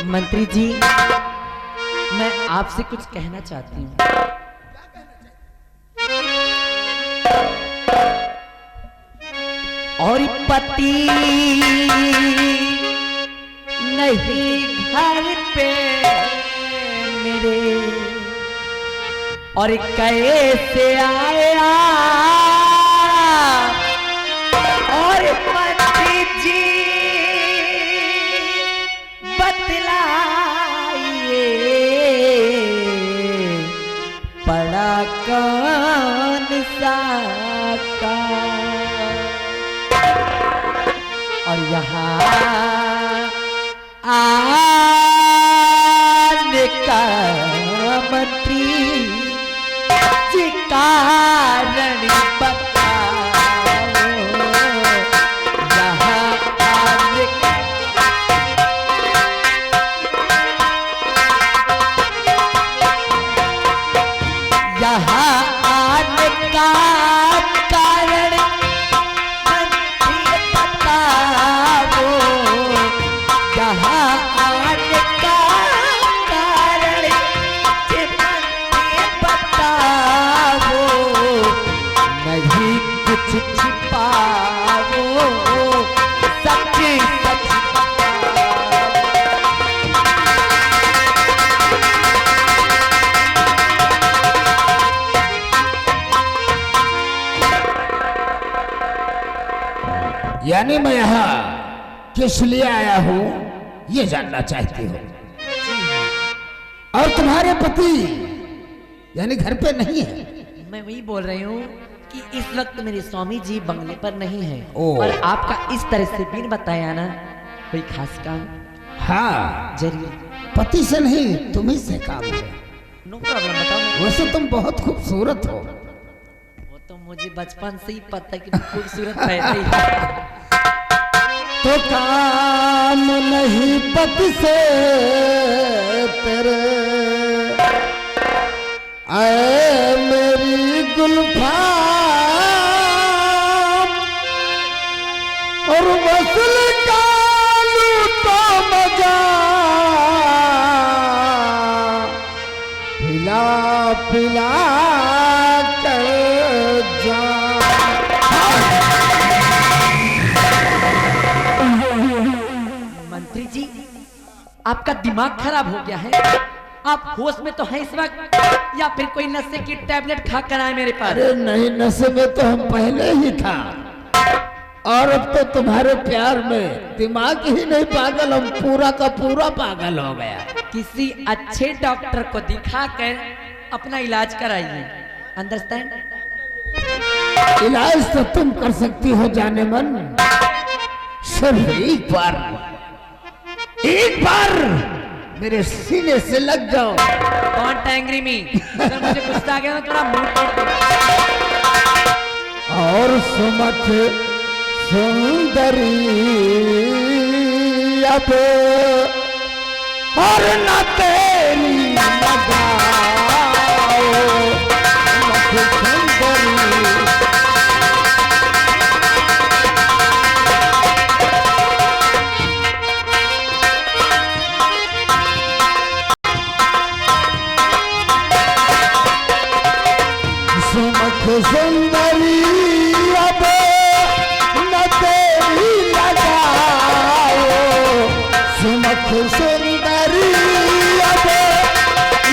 मंत्री जी, मैं आपसे कुछ कहना चाहती हूँ। और पति नहीं घर पे मेरे, और कैसे आया, और मंत्री जी बतलाइए, पड़ा कौन सा काम, और यहाँ आने का मंत्री जी कारण बताओ, यहाँ आने का कारण मंत्री बताओ, यहाँ आने का कारण मंत्री बताओ, नहीं कुछ छिपाओ, सच सच यानी मैं यहाँ किस लिए आया हूँ ये जानना चाहती हूँ। और तुम्हारे पति यानी घर पे नहीं है? मैं वही बोल रही हूँ कि इस वक्त मेरे स्वामी जी बंगले पर नहीं है, ओह। और आपका इस तरह से बिन बताया ना कोई खास काम हाँ, जरिए पति से नहीं तुम्ही से काम है। नो प्रॉब्लम, बताओ। वैसे तुम बहुत खूबसूरत हो। वो तो मुझे बचपन से ही पता है कि खूबसूरत पैदा ही है। तो काम नहीं पति से तेरे, आए मेरी गुलफाम, और वसल का लूटो मजा, पिला पिला कर जा। मंत्री जी, आपका दिमाग खराब हो गया है? आप होश में तो हैं इस वक्त, या फिर कोई नशे की टैबलेट खा कर आए मेरे पास? अरे नहीं, नशे में तो हम पहले ही था, और अब तो तुम्हारे प्यार में दिमाग ही नहीं पागल, हम पूरा का पूरा पागल हो गया। किसी अच्छे डॉक्टर को दिखाकर अपना इलाज कराइए, अंडरस्टैंड? इलाज तो तुम कर सकती हो जाने मन, सिर्फ एक बार मेरे सीने से लग जाओ। कौन एंग्री में? अगर मुझे गुस्सा आ गया तो थोड़ा मुंह तोड़ दो। और सुमत सुंदरी अब और न तेरी लगाओ, सुमत सुंदरी सुंदरी अब न तेरी लगाओ, सुमत सुंदरी अब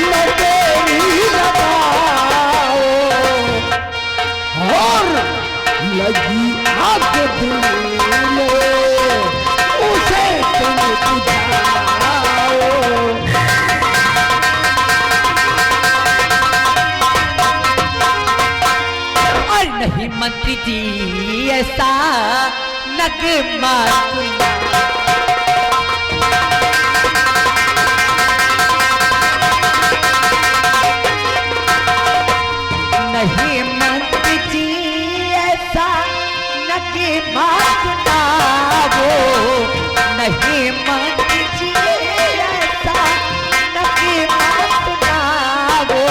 न तेरी लगाओ, और लगी आग दिल में उसे तुम बुझाओ। नहीं मंत्री जी, ऐसा नगमा सुना, नहीं मंत्री जी, ऐसा नगमा सुनाओ, नहीं मंत्री जी, ऐसा नगमा सुनाओ,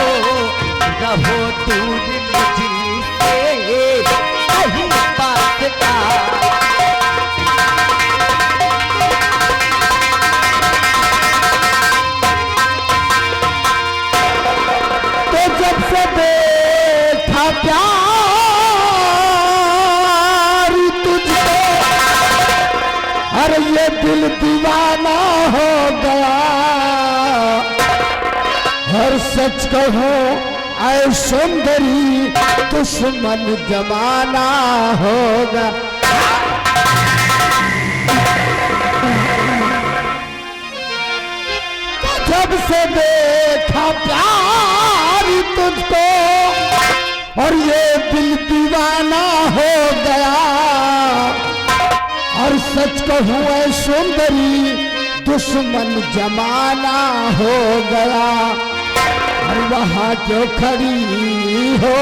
रहो दूर मुझे नहीं बात का। दीवाना हो गया, हर सच कहो आए सुंदरी दुश्मन जमाना होगा। जब से देखा प्यार तुझको और ये दिल दीवाना हो गया, और सच कहूँ ऐ सुंदरी दुश्मन जमाना हो गया। और वहाँ जो खड़ी हो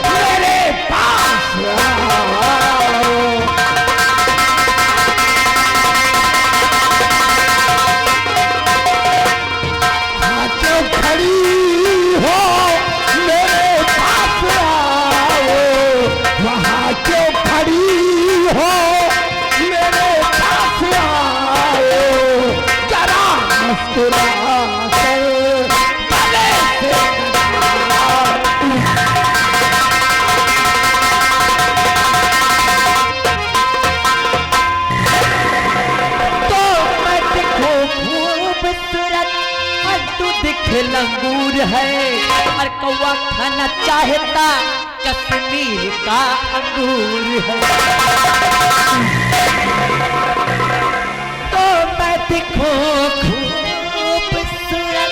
मेरे पास आओ, वहाँ जो खड़ी हो मेरे पास आओ, वहाँ जो खड़ी हो मेरे पास आओ, जरा मुस्कुरा कर गले से तो मैं दिखूं खूबसूरत और तू दिखे लंगूर है, और कौवा खाना चाहता कश्मीर का अंगूर है। तो मैं दिखूं खूबसूरत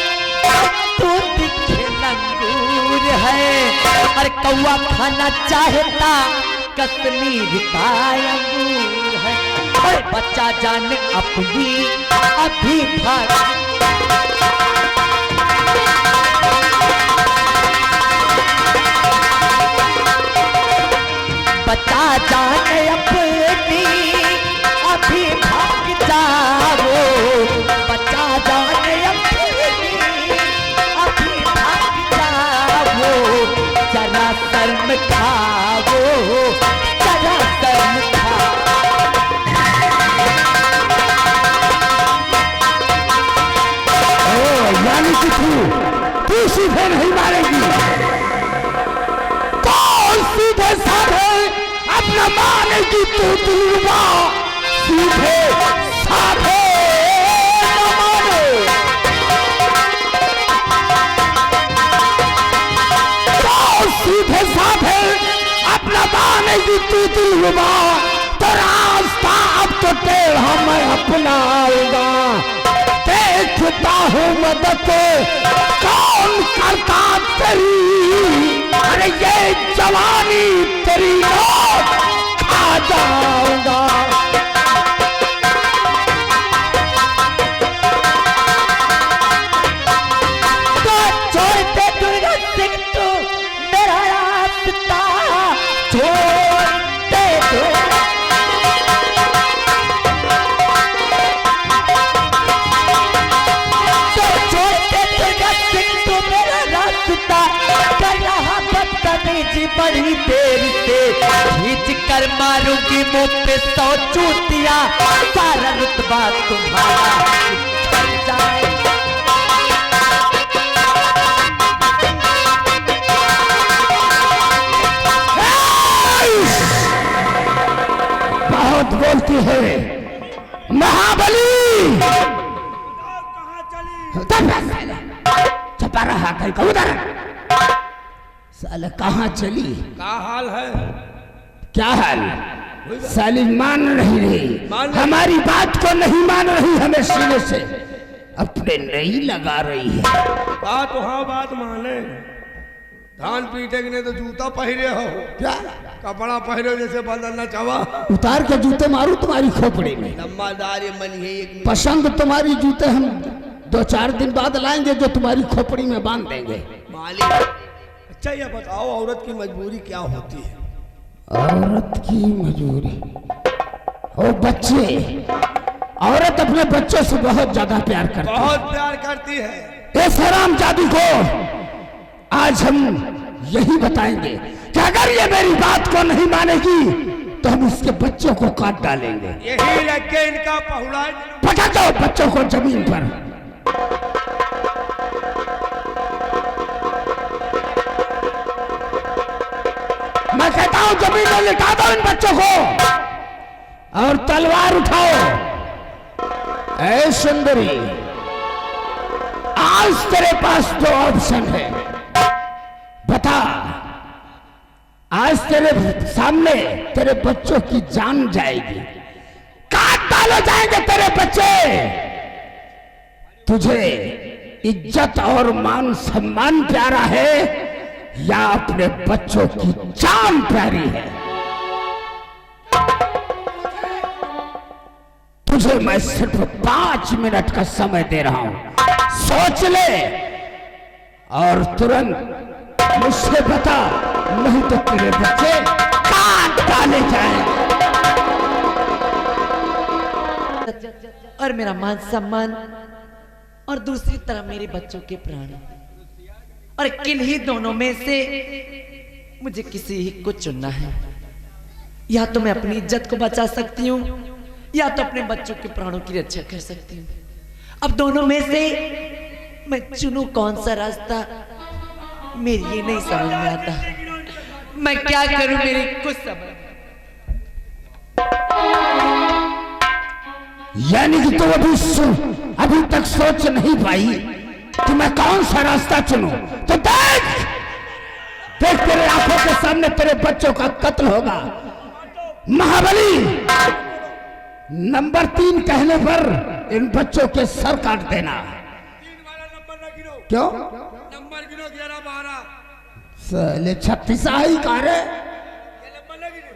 और तू दिखे लंगूर है, और कौवा खाना चाहता कश्मीर का अंगूर है। और बच्चा जान अपनी अभी भाग, बच्चा जान अपनी अभी भाग जाओ, बच्चा जान अपनी अभी भाग जाओ, जरा शर्म खाओ, जरा शर्म खाओ। यानी कि तू सीधे नहीं मारेगी, कौन सीधे साधे अपना मानेगी तू दिलरुबा, सीधे साधे न माने। कौन सीधे साधे अपना मानेगी तू दिलरुबा, तो रास्ता अब तो टेढ़ा मैं अपनाऊंगा। देखता हूँ मदद कौन करता तेरी, अरे ये जवानी तेरी मौत खा जाऊंगा। तो छोड़ दे दुर्गा सिंह तू मेरा रास्ता, छोड़ दे तू, तो छोड़ दे दुर्गा सिंह तू मेरा रास्ता, कर रहा बदतमीजी बड़ी देर से, खींच कर मारूंगी मुंह पे 100 चूतिया, सारा रुतबा तुम्हारा उतर जाए। बहुत बोलती है महाबली, छपा रहा कल का उधर, साले कहाँ चली, क्या हाल है? क्या हाल, साली मान नहीं रही, हमारी बात को नहीं मान रही, हमें सीने से अपने नहीं लगा रही है। बात वहाँ बात माने, धान पीटे के ने तो जूता पहरे हो, क्या कपड़ा पहरे जैसे बदलना चावा, उतार के जूते मारू तुम्हारी खोपड़ी में, लंबादार ये मन है एक पसंद तुम्हारी जूते हम 2-4 दिन बाद लाएंगे, जो तुम्हारी खोपड़ी में बांध देंगे। मालिक अच्छा ये बताओ औरत की मजबूरी क्या होती है? औरत की मजबूरी, ओ बच्चे, औरत अपने बच्चों से बहुत ज्यादा प्यार करती है, बहुत प्यार करती है। इस हराम जादू को आज हम यही बताएंगे कि अगर ये मेरी बात को नहीं मानेगी तो हम उसके बच्चों को काट डालेंगे। यही रख के इनका पहुड़ा पटक दो बच्चों को जमीन पर। मैं कहता हूं जमीन में लिटा दो इन बच्चों को और तलवार उठाओ। ऐ सुंदरी, आज तेरे पास दो ऑप्शन है, बता। आज तेरे सामने तेरे बच्चों की जान जाएगी, काट डाले जाएंगे तेरे बच्चे। तुझे इज्जत और मान सम्मान प्यारा है या अपने बच्चों की जान प्यारी है? तुझे मैं सिर्फ 5 मिनट का समय दे रहा हूं, सोच ले और तुरंत मुझसे बता, नहीं तो तेरे बच्चे काट डाले जाएंगे। और मेरा मान सम्मान और दूसरी तरफ मेरे बच्चों के प्राण, और किन्हीं दोनों में से मुझे किसी ही को चुनना है। या तो मैं अपनी इज्जत को बचा सकती हूँ या तो अपने बच्चों के प्राणों की रक्षा कर सकती हूँ। अब दोनों में से मैं चुनूं कौन सा रास्ता, मेरी ये नहीं समझ में आता। मैं क्या करूं, मेरी कुछ समझ। यानी कि तू अभी तक सोच नहीं पाई कि मैं कौन सा रास्ता चुनूं? तो देख तेरे आंखों के सामने तेरे बच्चों का कत्ल होगा। महाबली, नंबर 3 कहने पर इन बच्चों के सर काट देना। 3 वाला नंबर ना गिनो। क्यों? नंबर गिनो 11 12। साले 36 ही कह रहे। ये नंबर ना गिनो।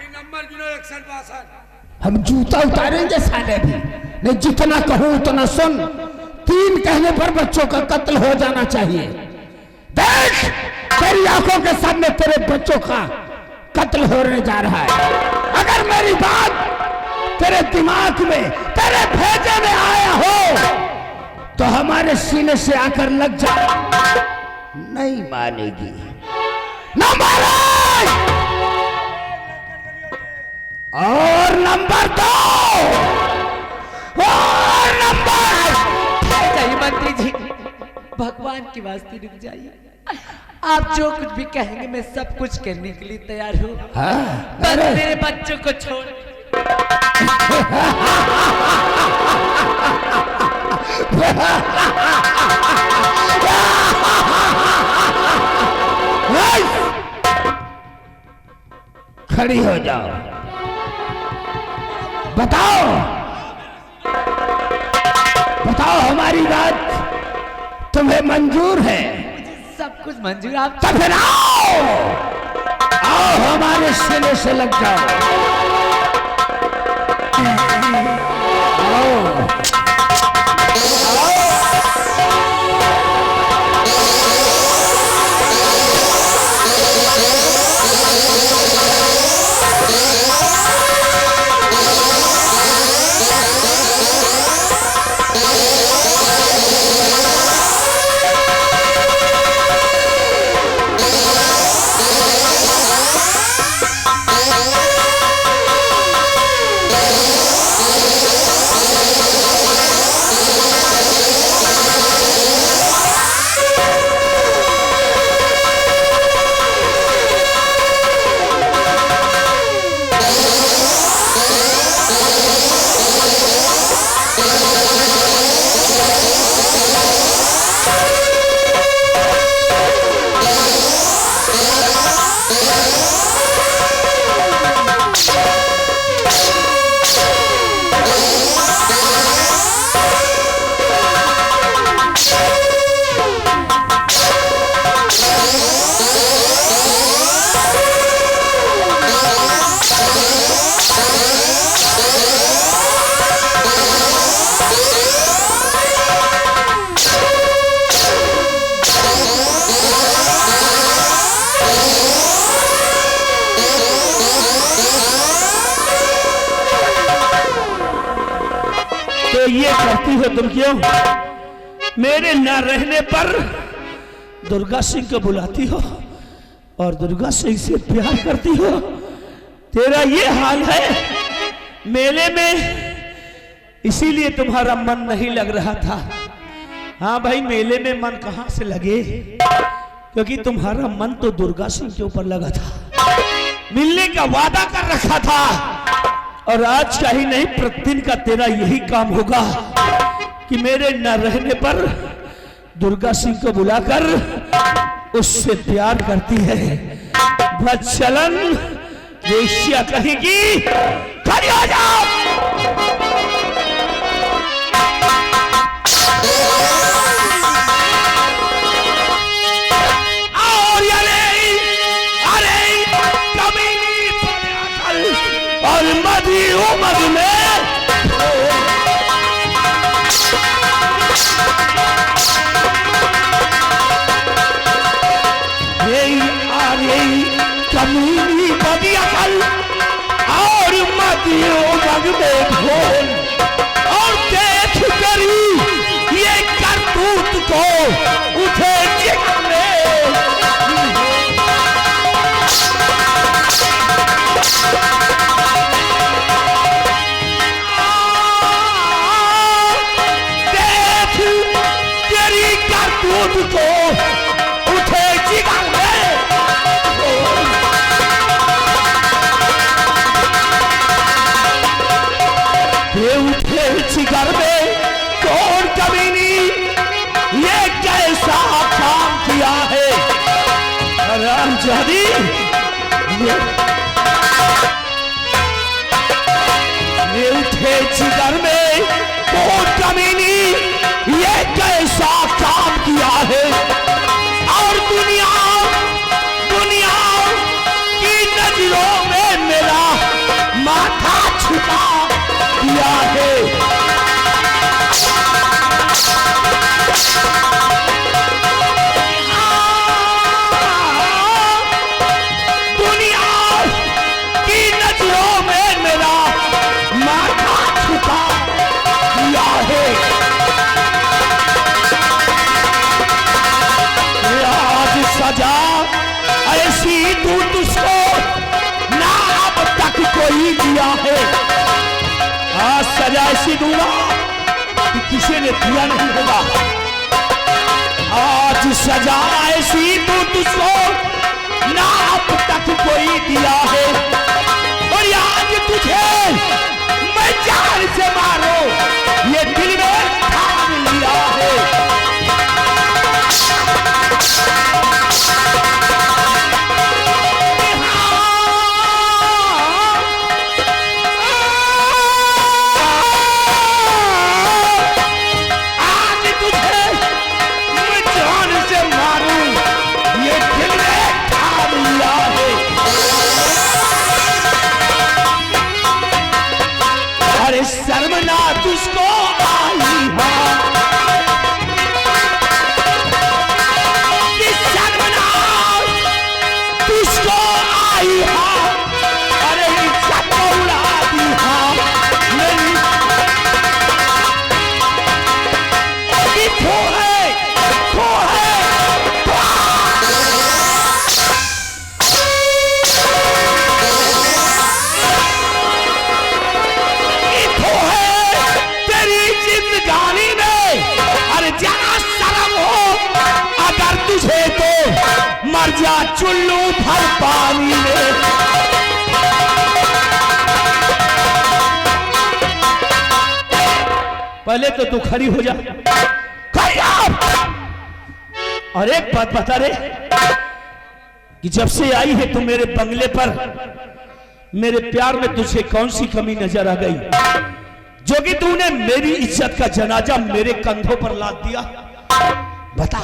ये नंबर गिनो 61 62। हम जूता उतारेंगे साले भी नहीं, जितना कहूं उतना सुन। 3 कहने पर बच्चों का कत्ल हो जाना चाहिए। देख तेरी आंखों के सामने तेरे बच्चों का कत्ल होने जा रहा है। अगर मेरी बात तेरे दिमाग में, तेरे भेजे में आया हो तो हमारे सीने से आकर लग जा। नहीं मानेगी। नंबर 1 और नंबर 2 और नंबर। जाइए मंत्री जी, भगवान की वास्ते रुक जाइए। आप जो कुछ भी कहेंगे मैं सब कुछ करने के लिए तैयार हूँ। बस मेरे बच्चों को छोड़। खड़ी हो जाओ, बताओ हमारी बात तुम्हें मंजूर है? सब कुछ मंजूर। आप तो फिर आओ हमारे सीने से लग जाओ। ये करती हो तुम क्यों? मेरे न रहने पर दुर्गा सिंह को बुलाती हो और दुर्गा सिंह से प्यार करती हो। तेरा ये हाल है मेले में, इसीलिए तुम्हारा मन नहीं लग रहा था। हाँ भाई, मेले में मन कहां से लगे, क्योंकि तुम्हारा मन तो दुर्गा सिंह के ऊपर लगा था। मिलने का वादा कर रखा था और आज का ही नहीं, प्रतिदिन का तेरा यही काम होगा कि मेरे न रहने पर दुर्गा सिंह को बुलाकर उससे प्यार करती है। बच्चलन वेश्या कहेगी, खड़ी हो जाओ। और मधी उमग में कमीनी मधी अकल और मधी उमग में ढोल, और देख करी ये करतूत को उठे जिगरे। को उठे जिगर में, उठे जिगर में कौन कमीनी ये कैसा काम किया है। रामजादी ये उठे जिगर में कौन कमीनी ये कैसा काम किया है। और दुनिया की नजरों में मेरा माथा छुपा दिया है। दुनिया की नजरों में मेरा माथा छुपा दिया है। सजा ऐसी तू तुझको ना अब तक कोई दिया है। आज सजा ऐसी दूंगा कि किसी ने दिया नहीं होगा। आज सजा ऐसी तू तुझको ना अब तक कोई दिया है। और आज तुझे मैं जान से मारो ये दिल में ठान लिया है। शर्मना तुझको आई शर्मना तुझको आई अरे सब उड़ा दी खो है तुझे तो मर जा चुल्लू भर पानी में। पहले तो तू खड़ी हो जा, खड़ी आप। और एक बात बता रे कि जब से आई है तू मेरे बंगले पर, मेरे प्यार में तुझे कौन सी कमी नजर आ गई जो कि तूने मेरी इज्जत का जनाजा मेरे कंधों पर लाद दिया। बता,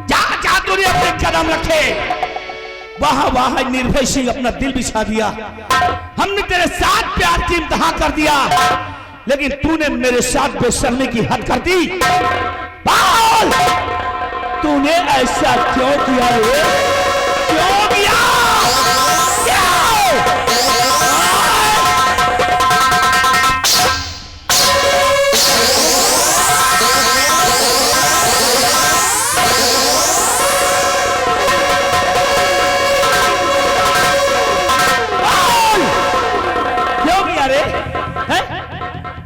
जहां जहां तूने अपने कदम रखे वहां वहां निर्भय सिंह अपना दिल बिछा दिया। हमने तेरे साथ प्यार की इम्तिहान कर दिया, लेकिन तूने मेरे साथ बेशर्मी की हद कर दी। बोल, तूने ऐसा क्यों किया रे? क्यों किया?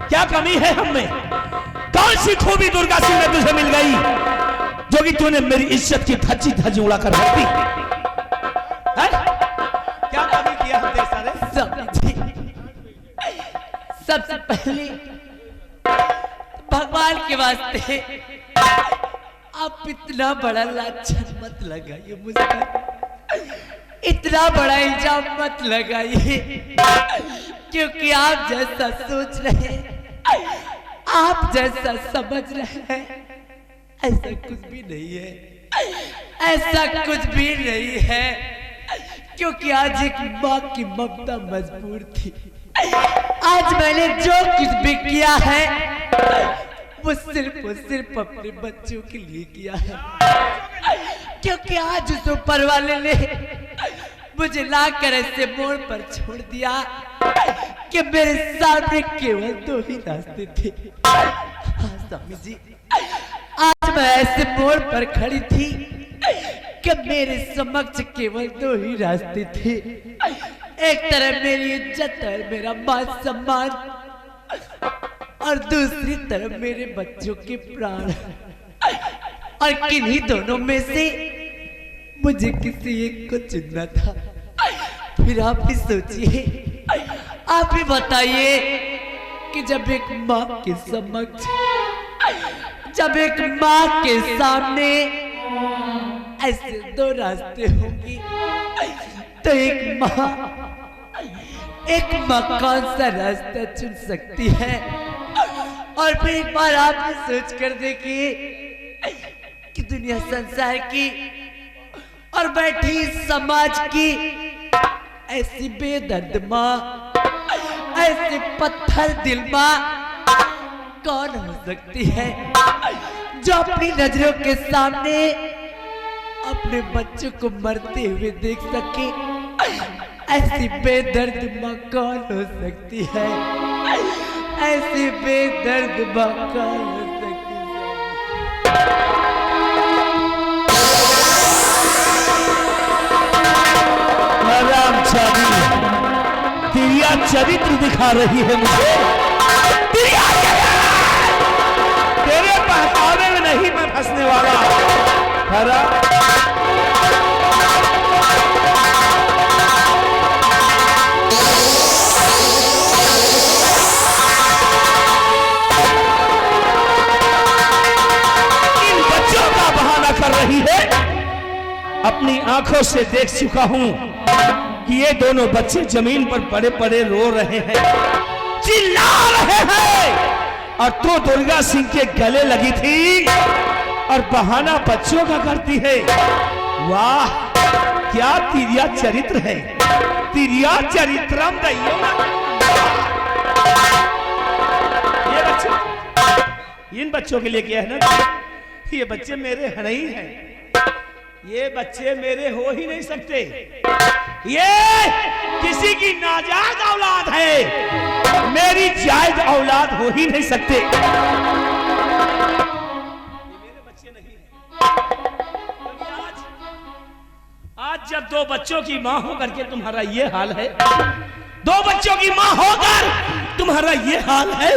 क्या कमी है हमें? कौन सी खूबी दुर्गा सिंह में तुझे मिल गई जो कि तूने मेरी इज्जत की धज्जी धज्जी उड़ाकर रख दी? क्या कमी किया हम तेरे सारे? सबसे पहले भगवान के वास्ते आप इतना बड़ा लाछन मत लगाइए मुझ पर, इतना बड़ा इल्जाम मत लगाइए, क्योंकि आप जैसा सोच रहे हैं, आप जैसा समझ रहे हैं, ऐसा कुछ भी नहीं है, ऐसा कुछ भी नहीं है। क्योंकि आज एक माँ की ममता मजबूर थी। आज मैंने जो कुछ भी किया है वो सिर्फ अपने बच्चों के लिए किया है, क्योंकि आज उस ऊपर वाले ने मुझे लाकर ऐसे मोड़ पर छोड़ दिया कि मेरे सामने केवल 2 ही रास्ते थे। हाँ स्वामी जी, आज मैं ऐसे मोड़ पर खड़ी थी कि मेरे समक्ष केवल 2 ही रास्ते थे। एक तरफ मेरी इज्जत और मेरा मान सम्मान, और दूसरी तरफ मेरे बच्चों के प्राण। और किन्हीं दोनों में से मुझे किसी एक को चुनना था। फिर आप ही सोचिए, आप ही बताइए कि जब एक माँ के समक्ष, जब एक माँ के सामने ऐसे 2 रास्ते होंगे, तो एक माँ कौन सा रास्ता चुन सकती है? और फिर एक बार आप सोच कर देखिए कि दुनिया संसार की और बैठी समाज की ऐसी बेदर्द माँ, ऐसी पत्थर दिल माँ कौन हो सकती है, जो अपनी नजरों के सामने अपने बच्चों को मरते हुए देख सके। ऐसी बेदर्द माँ कौन हो सकती है? ऐसी बेदर्द माँ कौन हो सकती है? राम छवि तिरिया चरित्र दिखा रही है मुझे। तेरे बहकावे में नहीं मैं फंसने वाला। हरा इन बच्चों का बहाना कर रही है। अपनी आंखों से देख चुका हूं कि ये दोनों बच्चे जमीन पर पड़े पड़े रो रहे हैं, चिल्ला रहे हैं, और तू दुर्गा सिंह के गले लगी थी और बहाना बच्चों का करती है। वाह, क्या तिरिया चरित्र है, तिरिया चरित्रम दैयो। ये बच्चे, इन बच्चों के लिए क्या है ना, ये बच्चे मेरे नहीं हैं, ये बच्चे मेरे हो ही नहीं सकते, ये किसी की नाजायज औलाद है, मेरी जायज औलाद हो ही नहीं सकते। ये मेरे बच्चे नहीं हैं। आज जब 2 बच्चों की मां होकर के तुम्हारा ये हाल है, 2 बच्चों की मां होकर तुम्हारा ये हाल है,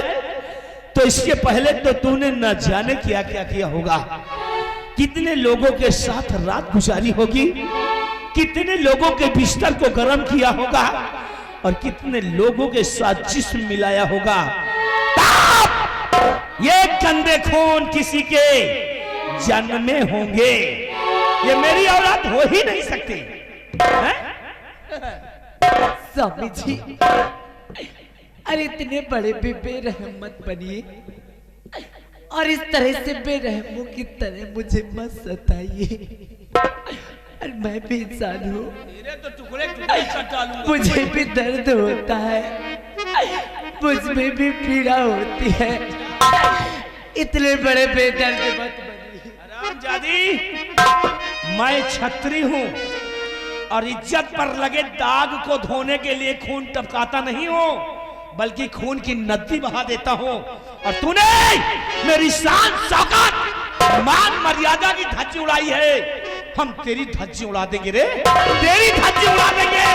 तो इसके पहले तो तूने न जाने क्या क्या किया होगा। कितने लोगों के साथ रात गुजारी होगी, कितने लोगों के बिस्तर को गर्म किया होगा, और कितने लोगों के साथ जिस्म मिलाया होगा। ये गंदे खून किसी के जन्म में होंगे, ये मेरी औलाद हो ही नहीं सकती। स्वामी जी, अरे इतने बड़े भी बेरहम मत बनिए, और इस तरह से बेरहमों की तरह मुझे मत सताइए। और मैं भी इंसान हूँ, तो टुकड़े टुकड़े मुझे भी दर्द होता है, मुझमें भी पीड़ा होती है। इतने बड़े बेदर्द मत बनिए। हरामजादी, मैं छत्री हूँ और इज्जत पर लगे दाग को धोने के लिए खून टपकाता नहीं हूँ, बल्कि खून की नदी बहा देता हूँ। और तूने मेरी शान शौकत मान मर्यादा की धज्जी उड़ाई है। हम तेरी धज्जी उड़ा देंगे रे, तेरी धज्जी उड़ा देंगे।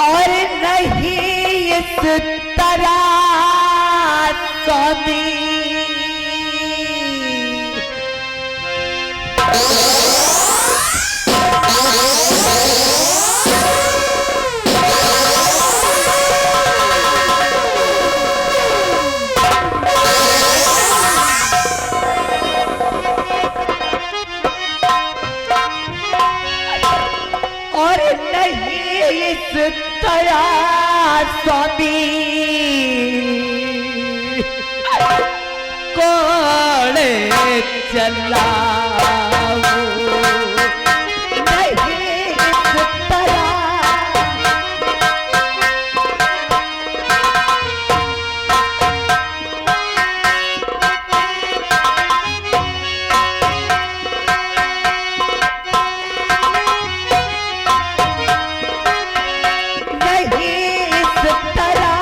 और तरा स्वामी और नहीं इस तरह स्वामी कोड़े चलाओ नहीं इस तरह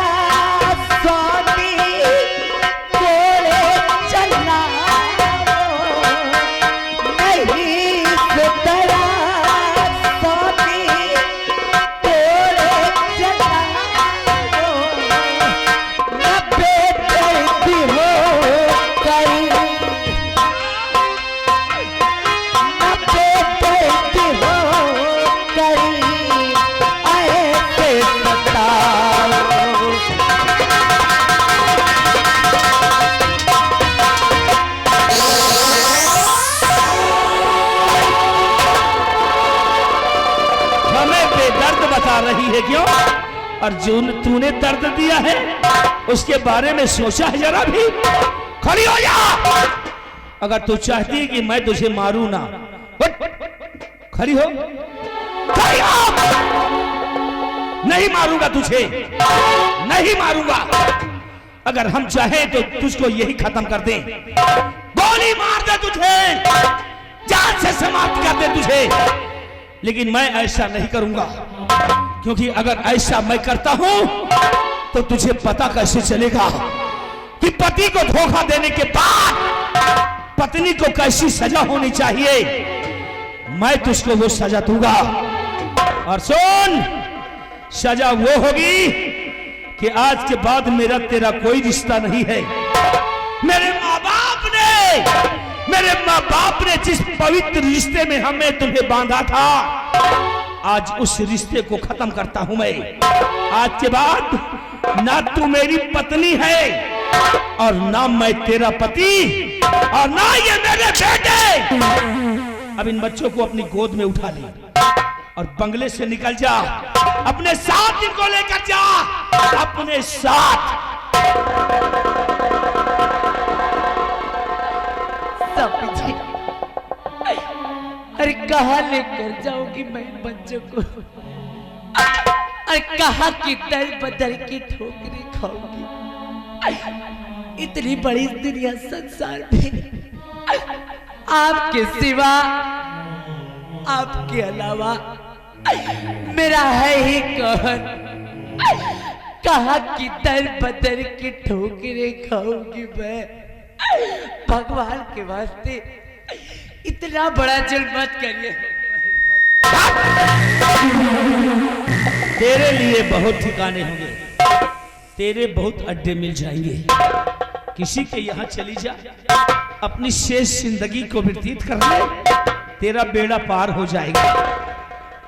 रही है क्यों? और जो तूने दर्द दिया है उसके बारे में सोचा है जरा भी? खड़ी हो जा। अगर तू चाहती है कि मैं तुझे मारूं ना, खड़ी हो, खड़ी हो। नहीं मारूंगा तुझे, नहीं मारूंगा। अगर हम चाहें तो तुझको यही खत्म कर दें, गोली मार दे तुझे, जान से समाप्त कर दे तुझे, लेकिन मैं ऐसा नहीं करूंगा। क्योंकि अगर ऐसा मैं करता हूं तो तुझे पता कैसे चलेगा कि पति को धोखा देने के बाद पत्नी को कैसी सजा होनी चाहिए। मैं तुझको वो सजा दूंगा। और सुन, सजा वो होगी कि आज के बाद मेरा तेरा कोई रिश्ता नहीं है। मेरे माँ बाप ने जिस पवित्र रिश्ते में हमें तुम्हें बांधा था, आज उस रिश्ते को खत्म करता हूं मैं। आज के बाद ना तू मेरी पत्नी है और ना मैं तेरा पति और ना ये मेरे बेटे। अब इन बच्चों को अपनी गोद में उठा ले और बंगले से निकल जा। अपने साथ इनको लेकर जा, अपने साथ। अरे कहाँ लेकर जाऊंगी मैं बच्चों को? अरे कहाँ की दर बदर की ठोकरें खाऊंगी? इतनी बड़ी दुनिया संसार में आपके सिवा, आपके अलावा मेरा है ही कौन? कहाँ की दर बदर की ठोकरें खाऊंगी मैं? भगवान के वास्ते इतना बड़ा जुल्म मत करिए। तेरे लिए बहुत ठिकाने होंगे, तेरे बहुत अड्डे मिल जाएंगे। किसी के यहाँ चली जा, अपनी शेष जिंदगी को व्यतीत कर ले, तेरा बेड़ा पार हो जाएगा।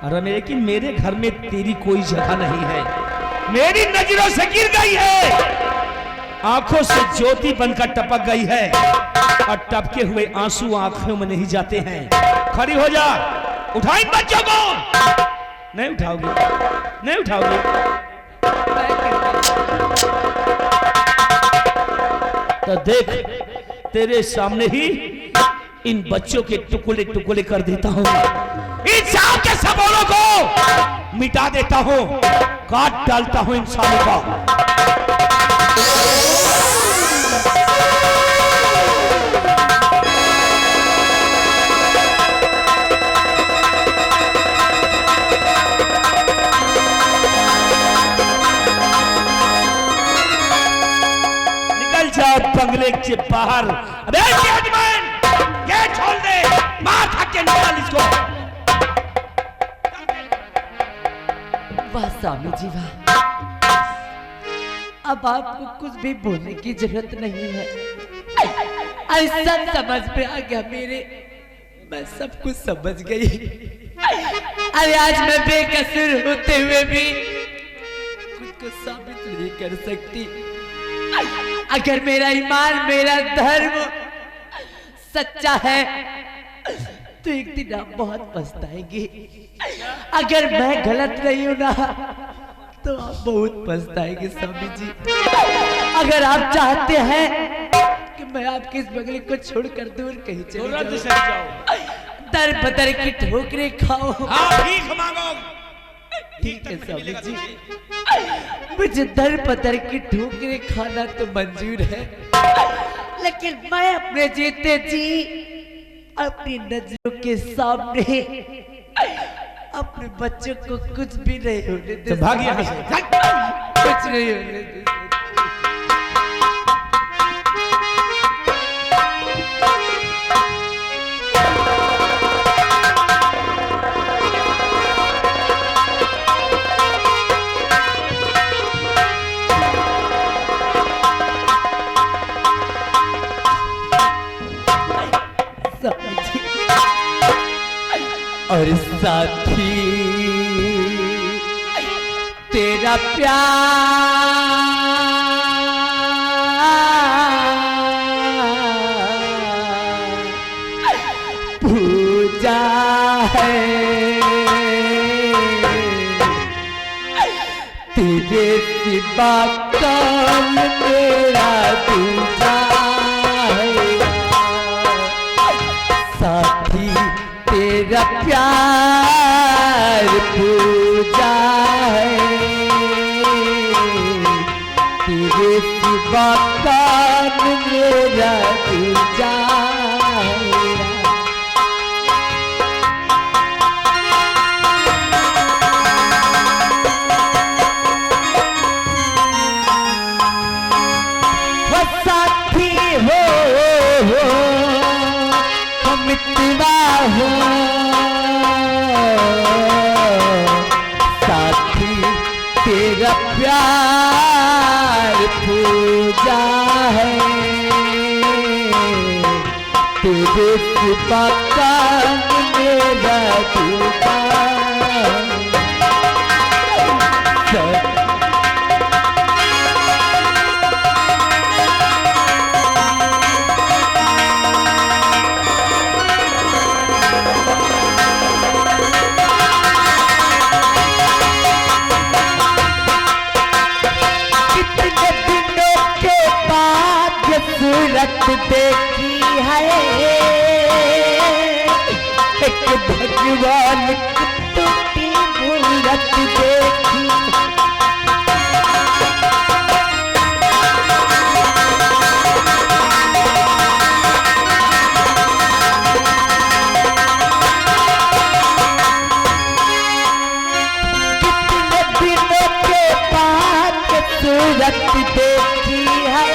अरे लेकिन मेरे घर में तेरी कोई जगह नहीं है, मेरी नजरों से गिर गई है, आंखों से ज्योति बनकर टपक गई है और टपके हुए आंसू आंखों में नहीं जाते हैं। खड़ी हो जा, उठा इन बच्चों को। नहीं उठाओगे, नहीं उठाओगे तो देख, तेरे सामने ही इन बच्चों के टुकड़े टुकड़े कर देता हूं, इन सब के सबों को मिटा देता हूं, काट डालता हूं इंसानों का। बंगले के बाहर, अबे गेट खोल दे, मार खा के निकाल इसको। वाह स्वामी जी वाह, अब आपको कुछ भी बोलने की जरूरत नहीं है। ऐसा समझ में आ गया मेरे, मैं सब कुछ समझ गई। अरे आज मैं बेकसूर होते हुए भी खुद को साबित नहीं कर सकती। अगर मेरा ईमान, मेरा धर्म सच्चा है तो एक दिन आप बहुत पछताएंगे। अगर मैं गलत नहीं हूं ना तो आप बहुत पछताएंगे स्वामी जी। अगर आप चाहते हैं कि मैं आपके इस बंगले को छोड़कर दूर कहीं चले जाऊं, दर बदर की ठोकरें खाओ, भीख मांगो, ठीक है स्वामी जी, मुझे दर बदर की ठोकरें खाना तो मंजूर है, लेकिन मैं अपने जीते जी अपनी नजरों के सामने अपने बच्चों को कुछ भी नहीं होने दे। तो भाग यहाँ से, कुछ नहीं होने दे। और साथी तेरा प्यार पूजा है, तेरे सिवा कौन मेरा दूजा है। साथी तेरा प्यार पूजा है, तेरे सिवा कौन मेरा दूजा है। वो साथी हो मितवा हो, साथी तेरा प्यार पूजा है, तेरे सिवा कौन मेरा दूजा है। सूरत देखी है एक भगवान की टूटी मूरत देखी, कितने दिनों के बाद सूरत देखी है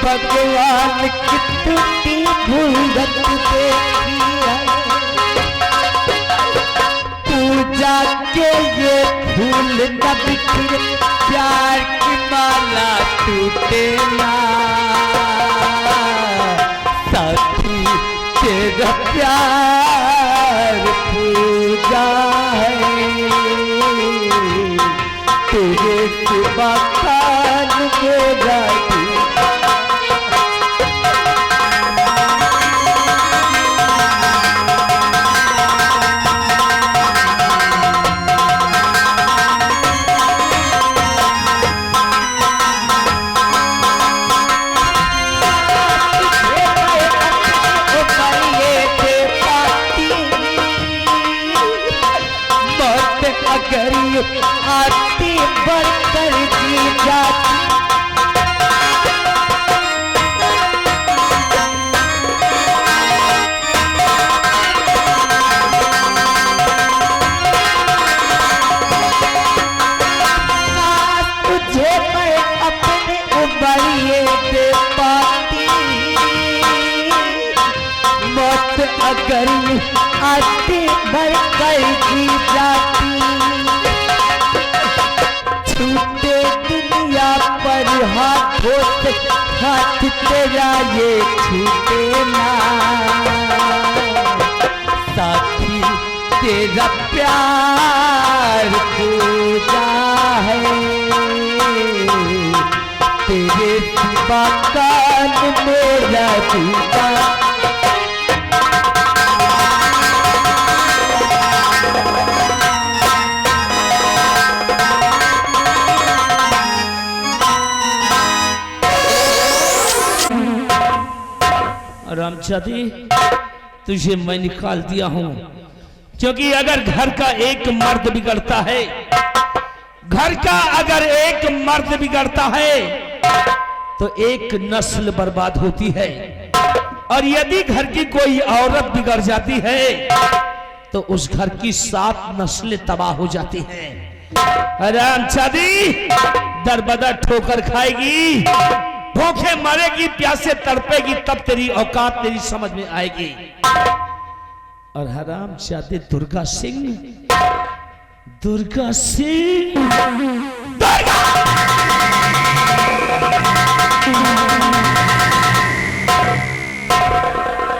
भगवान की टूटी मूरत देखी है। पूजा के ये फूल न बिखरे, प्यार की माला टूटे ना, साथी तेरा प्यार पूजा है, तेरे सिवा कौन मेरा दूजा। अगर आती बढ़कर जी जाती, तुझे मैं अपने उबरिए दे पाती, मौत अगर आती बढ़कर जी जाती, मेरा ये छूटे ना, साथी तेरा प्यार पूजा है, तेरे सिवा कान मेरा दीदा। रामचादी, तुझे मैं निकाल दिया हूं, क्योंकि अगर घर का एक मर्द बिगड़ता है, घर का अगर एक मर्द बिगड़ता है तो एक नस्ल बर्बाद होती है, और यदि घर की कोई औरत बिगड़ जाती है तो उस घर की 7 नस्लें तबाह हो जाती हैं। रामचादी दरबदर ठोकर खाएगी, भूखे मरेगी, प्यासे तड़पेगी, तब तेरी औकात तेरी समझ में आएगी। और हरामजादे दुर्गा सिंह, दुर्गा सिंह, दुर्गा!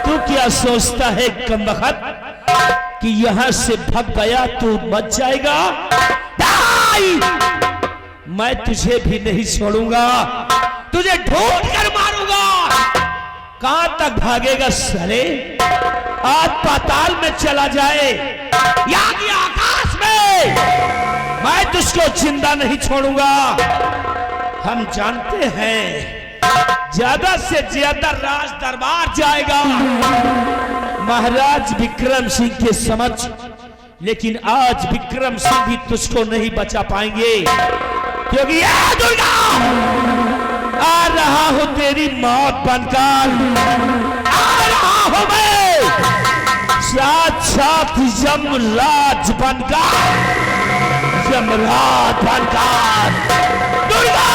तू क्या सोचता है कमबख्त कि यहां से भाग गया तू बच जाएगा? मैं तुझे भी नहीं छोड़ूंगा, तुझे ढूंढ कर मारूंगा। कहां तक भागेगा साले? आज पाताल में चला जाए या कि आकाश में, मैं तुझको जिंदा नहीं छोड़ूंगा। हम जानते हैं ज्यादा से ज्यादा राज दरबार जाएगा महाराज विक्रम सिंह के समक्ष, लेकिन आज विक्रम सिंह भी तुझको नहीं बचा पाएंगे, क्योंकि ये दुर्गा आ रहा हूं तेरी मौत बनकर, आ रहा हूं मैं साथ यमराज बनकर, यमराज बनकर। दुर्गा!